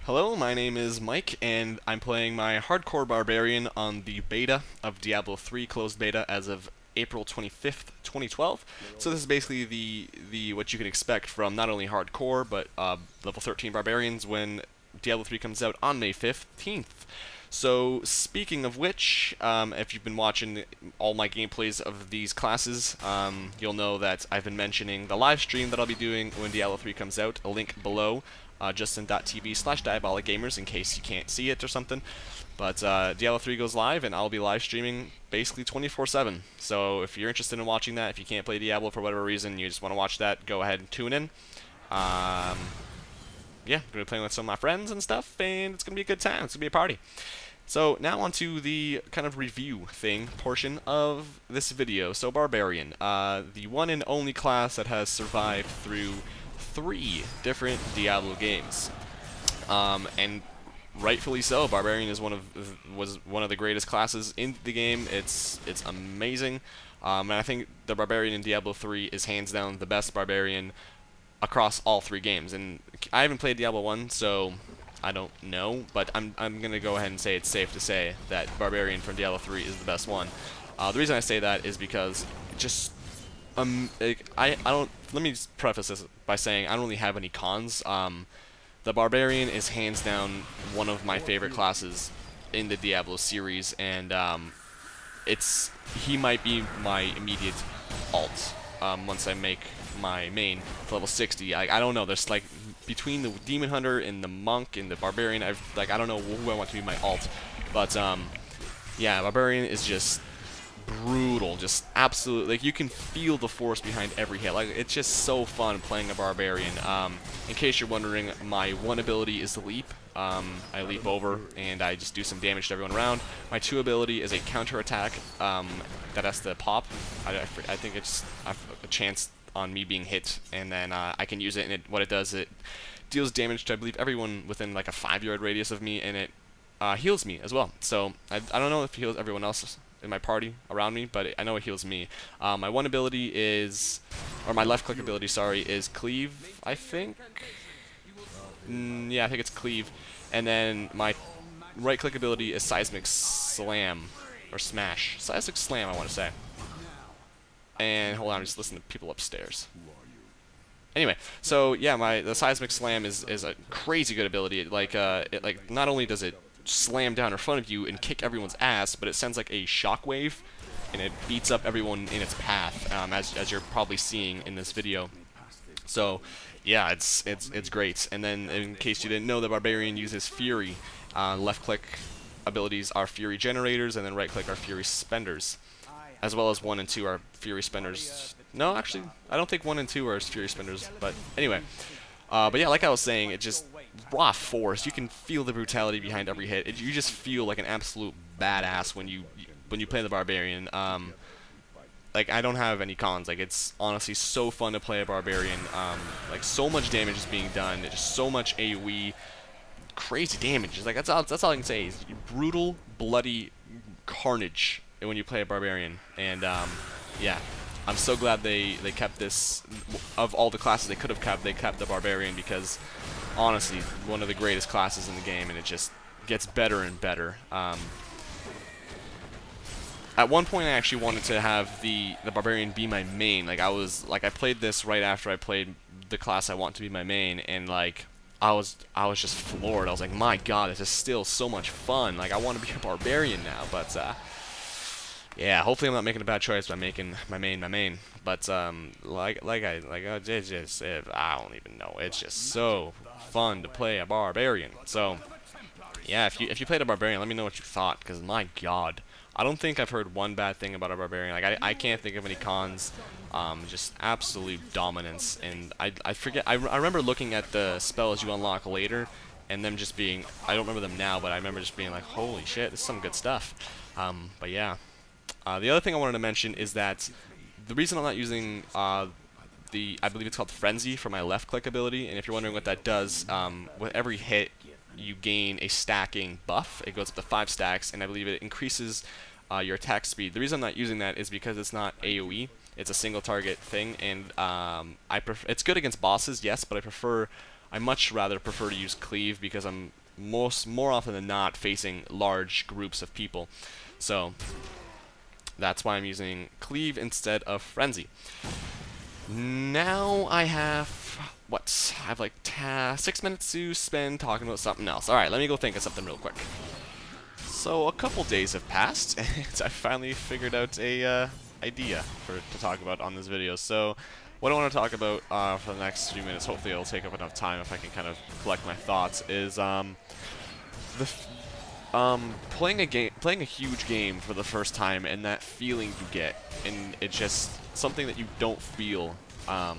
Hello, my name is Mike, and I'm playing my Hardcore Barbarian on the beta of Diablo 3 closed beta as of April 25th, 2012. So this is basically the what you can expect from not only Hardcore but level 13 Barbarians when Diablo 3 comes out on May 15th. So speaking of which, if you've been watching all my gameplays of these classes, you'll know that I've been mentioning the live stream that I'll be doing when Diablo 3 comes out. A link below justin.tv/diabolicgamers in case you can't see it or something. But Diablo 3 goes live, and I'll be live streaming basically 24/7. So if you're interested in watching that, if you can't play Diablo for whatever reason, you just want to watch that, go ahead and tune in. Yeah, I'm going to be playing with some of my friends and stuff, and it's going to be a good time. It's going to be a party. So now onto the kind of review thing portion of this video. So Barbarian, the one and only class that has survived through 3 different Diablo games, and rightfully so. Barbarian is was one of the greatest classes in the game. It's amazing, and I think the Barbarian in Diablo 3 is hands down the best Barbarian across all 3 games. And I haven't played Diablo 1, so I don't know, but I'm gonna go ahead and say it's safe to say that Barbarian from Diablo 3 is the best one. The reason I say that is because just I don't. Let me just preface this by saying I don't really have any cons. The Barbarian is hands down one of my favorite classes in the Diablo series, and he might be my immediate alt once I make my main to level 60. I don't know. There's like between the Demon Hunter and the Monk and the Barbarian, I don't know who I want to be my alt, but yeah, Barbarian is just brutal, just absolutely, like, you can feel the force behind every hit. Like, it's just so fun playing a Barbarian. In case you're wondering, my one ability is the leap. I leap over and I just do some damage to everyone around. My 2 ability is a counter attack that has to pop. I think it's a chance on me being hit, and then I can use it, and what it does, it deals damage to, I believe, everyone within like a 5-yard radius of me, and it heals me as well. So I don't know if it heals everyone else in my party around me, but I know it heals me. My one ability is, or my left click ability, sorry, is cleave, I think. Yeah, I think it's cleave. And then my right click ability is seismic slam, or smash. Seismic slam, I want to say. And hold on, I'm just listening to people upstairs. Anyway, so yeah, the seismic slam is a crazy good ability. It not only does it slam down in front of you and kick everyone's ass, but it sends like a shockwave, and it beats up everyone in its path, as you're probably seeing in this video. So yeah, it's great. And then in case you didn't know, the Barbarian uses Fury. Left click abilities are Fury generators, and then right click are Fury spenders, as well as 1 and 2 are Fury spenders. No, actually, I don't think 1 and 2 are Fury spenders, but anyway. But yeah, like I was saying, it just raw force. You can feel the brutality behind every hit. You just feel like an absolute badass when you play the Barbarian. Like, I don't have any cons. Like, it's honestly so fun to play a Barbarian. Like, so much damage is being done. Just so much AoE, crazy damage. Like, that's all I can say. Is brutal, bloody carnage when you play a Barbarian. And yeah, I'm so glad they kept this. Of all the classes they could have kept, they kept the Barbarian, because honestly, one of the greatest classes in the game, and it just gets better and better. At one point, I actually wanted to have the Barbarian be my main. Like, I played this right after I played the class I want to be my main, and like, I was just floored. I was like, my God, this is still so much fun. Like, I want to be a Barbarian now, but yeah, hopefully I'm not making a bad choice by making my main my main. But I don't even know. It's just so fun to play a Barbarian. So yeah, if you played a Barbarian, let me know what you thought, because my God, I don't think I've heard one bad thing about a Barbarian. Like, I can't think of any cons. Just absolute dominance. And I forget. I remember looking at the spells you unlock later, and them just being, I don't remember them now, but I remember just being like, holy shit, this is some good stuff. But yeah. The other thing I wanted to mention is that the reason I'm not using I believe it's called Frenzy for my left click ability, and if you're wondering what that does, with every hit you gain a stacking buff. It goes up to 5 stacks, and I believe it increases your attack speed. The reason I'm not using that is because it's not AoE. It's a single target thing, and it's good against bosses, yes, but I prefer I much rather prefer to use cleave because I'm more often than not facing large groups of people. So that's why I'm using cleave instead of frenzy. Now I have I have like 6 minutes to spend talking about something else. All right, let me go think of something real quick. So a couple days have passed, and I finally figured out a idea to talk about on this video. So what I want to talk about for the next few minutes, hopefully it'll take up enough time if I can kind of collect my thoughts, is playing a huge game for the first time, and that feeling you get, and it's just something that you don't feel a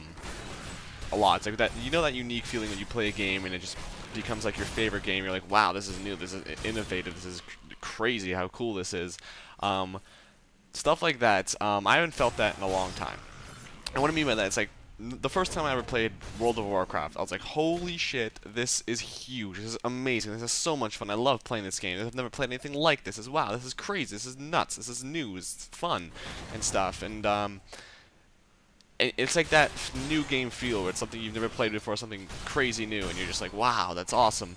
lot. It's like that, you know, that unique feeling that you play a game and it just becomes like your favorite game. You're like, wow, this is new, this is innovative, this is crazy, how cool this is. Stuff like that. I haven't felt that in a long time. And what I mean by that, it's like the first time I ever played World of Warcraft, I was like, holy shit, this is huge, this is amazing, this is so much fun, I love playing this game, I've never played anything like this, wow, this is crazy, this is nuts, this is new, it's fun, and stuff, and it's like that new game feel where it's something you've never played before, something crazy new, and you're just like, wow, that's awesome.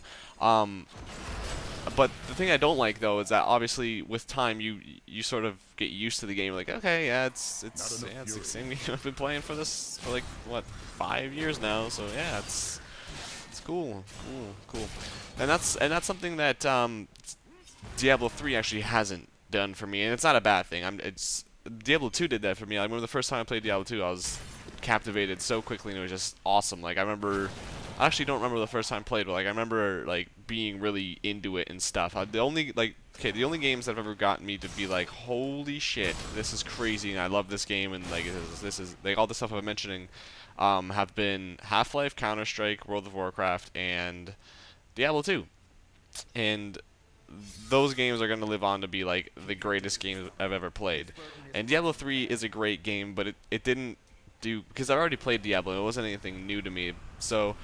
But the thing I don't like, though, is that obviously with time you sort of get used to the game. Like, okay, yeah, it's the same game I've been playing for like what, 5 years now. So yeah, it's cool. And that's something that Diablo 3 actually hasn't done for me, and it's not a bad thing. Diablo 2 did that for me. I remember the first time I played Diablo 2, I was captivated so quickly, and it was just awesome. Like, I actually don't remember the first time I played, but like I remember like being really into it and stuff. The only games that have ever gotten me to be like, holy shit, this is crazy, and I love this game, and like this is like all the stuff I'm mentioning, have been Half-Life, Counter-Strike, World of Warcraft, and Diablo 2, and those games are going to live on to be like the greatest games I've ever played. And Diablo 3 is a great game, but it didn't do, because I already played Diablo, it wasn't anything new to me. So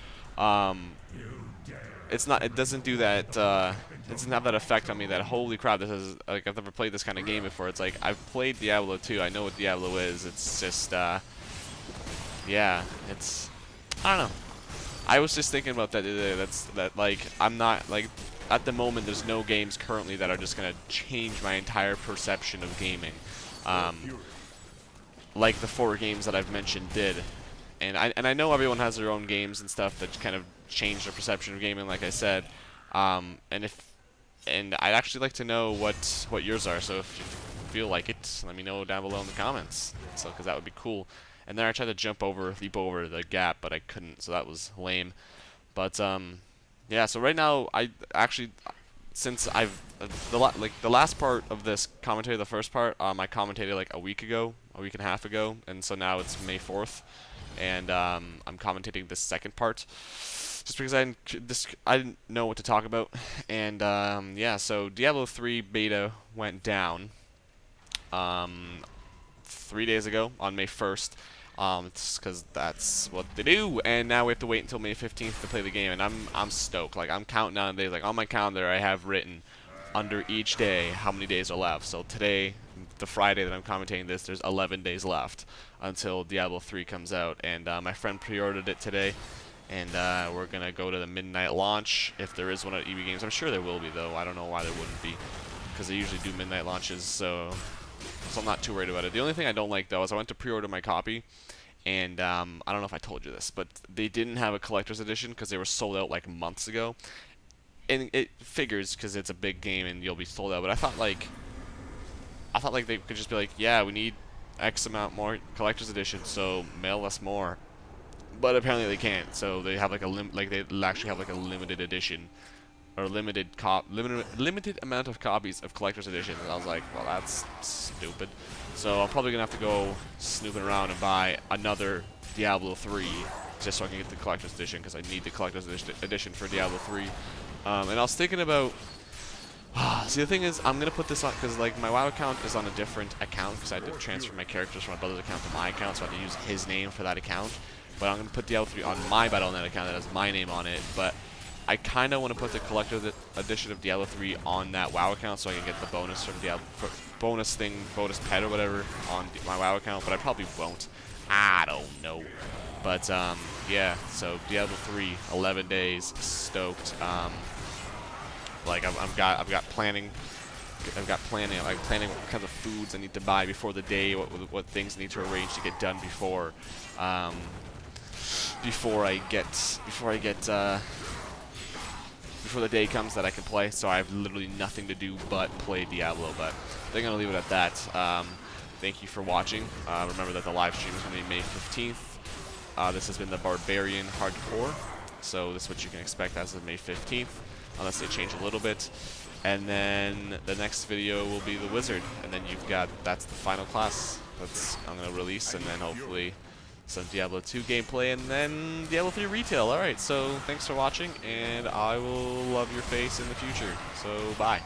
it doesn't do that, it doesn't have that effect on me that, holy crap, this is, like, I've never played this kind of game before. It's like, I've played Diablo 2, I know what Diablo is, it's just, yeah, it's, I don't know. I was just thinking about that the other day, like, I'm not, like, at the moment, there's no games currently that are just going to change my entire perception of gaming, like the 4 games that I've mentioned did. And I know everyone has their own games and stuff that kind of change their perception of gaming, like I said. And I'd actually like to know what yours are. So if you feel like it, let me know down below in the comments. So, because that would be cool. And then I tried to leap over the gap, but I couldn't. So that was lame. But yeah. So right now, I actually, since the last part of this commentary, the first part, I commentated like a week and a half ago, and so now it's May 4th. And I'm commentating this second part, just because I didn't know what to talk about. And yeah, so Diablo 3 beta went down 3 days ago on May 1st, because that's what they do. And now we have to wait until May 15th to play the game, and I'm stoked. Like, I'm counting down days. Like, on my calendar, I have written under each day how many days are left. So today, the Friday that I'm commentating this, there's 11 days left until Diablo 3 comes out, and my friend pre-ordered it today, and we're gonna go to the midnight launch if there is one at EB Games. I'm sure there will be, though. I don't know why there wouldn't be, because they usually do midnight launches, so I'm not too worried about it. The only thing I don't like, though, is I went to pre-order my copy, and I don't know if I told you this, but they didn't have a collector's edition because they were sold out like months ago, and it figures because it's a big game and you'll be sold out. But I thought like they could just be like, yeah, we need X amount more collector's edition, so mail us more. But apparently they can't, so they have like they'll actually have like a limited edition, or limited amount of copies of collector's edition. And I was like, well, that's stupid. So I'm probably gonna have to go snooping around and buy another Diablo 3 just so I can get the collector's edition, because I need the collector's edition for Diablo 3. And I was thinking about, see, the thing is, I'm going to put this on, because like my WoW account is on a different account, because I had to transfer my characters from my brother's account to my account, so I had to use his name for that account. But I'm going to put Diablo 3 on my Battle.net account that has my name on it, but I kind of want to put the collector's edition of Diablo 3 on that WoW account so I can get the bonus from Diablo, bonus pet or whatever on my WoW account, but I probably won't. I don't know. But yeah, so Diablo 3, 11 days, stoked. Like I've got planning. Like planning what kind of foods I need to buy before the day, what things I need to arrange to get done before, before the day comes that I can play. So I have literally nothing to do but play Diablo. But I think I'm gonna leave it at that. Thank you for watching. Remember that the live stream is gonna be May 15th. This has been the Barbarian Hardcore. So this is what you can expect as of May 15th, unless they change a little bit. And then the next video will be the Wizard, and then that's the final class I'm gonna release, and then hopefully some Diablo 2 gameplay, and then Diablo 3 retail. Alright, so thanks for watching, and I will love your face in the future. So bye.